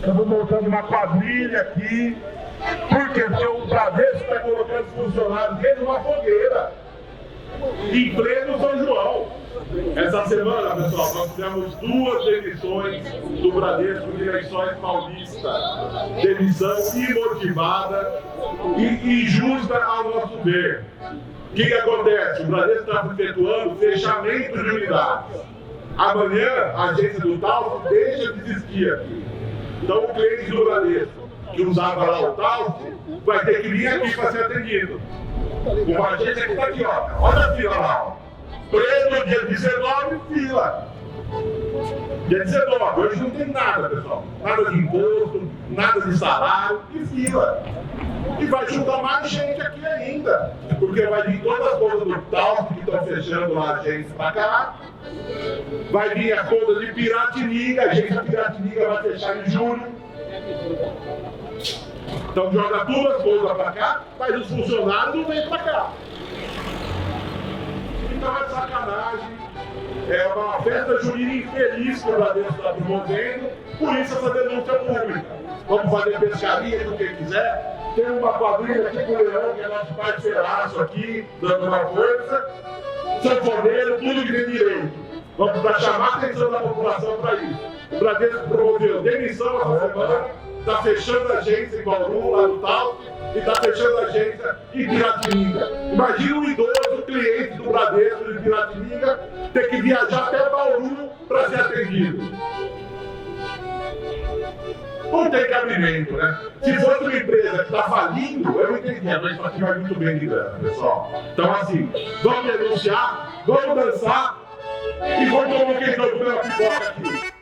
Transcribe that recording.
Estamos montando uma quadrilha aqui. Por quê? Porque o Bradesco está colocando os funcionários dentro de uma fogueira, em pleno São João. Essa semana, pessoal, nós tivemos 2 demissões do Bradesco de Lençóis Paulista. Demissão imotivada e injusta ao nosso ver. O que acontece? O Bradesco está efetuando fechamento de unidades. Amanhã, a agência do Taus deixa de existir aqui. Então, o cliente do Bradesco que usava lá o Taus vai ter que vir aqui para ser atendido. Uma agência que está aqui, ó. Olha a fila lá, ó. Preto, dia 19, fila. Dia 19, hoje não tem nada, pessoal. Nada de imposto, nada de salário e fila. E vai juntar mais gente aqui ainda. Porque vai vir todas as contas do Taus que estão fechando lá a agência para cá. Vai vir a conta de Piratininga, a agência Piratininga vai fechar em julho. Então joga todas as coisas para cá, mas os funcionários não vêm para cá. Então é sacanagem, é uma festa junina infeliz que o Bradesco está promovendo, por isso essa denúncia pública. Vamos fazer pescaria do que quiser. Tem uma quadrilha aqui com o Leão, que é nosso parceiraço aqui, dando uma força. Sanfoneiro, tudo que tem direito. Vamos para chamar a atenção da população para isso. O Bradesco promoveu demissão essa semana, está fechando a agência em Bauru, lá no Tal, e está fechando a agência em Piratininga. Imagina um idoso cliente do Bradesco de Piratininga ter que viajar até Bauru para ser atendido. Não tem cabimento, né? Se fosse uma empresa que está falindo, eu entendia, mas isso aqui vai muito bem de grana, pessoal. Então, assim, vamos denunciar, vamos dançar e vamos tomar um quentão pela pipoca aqui.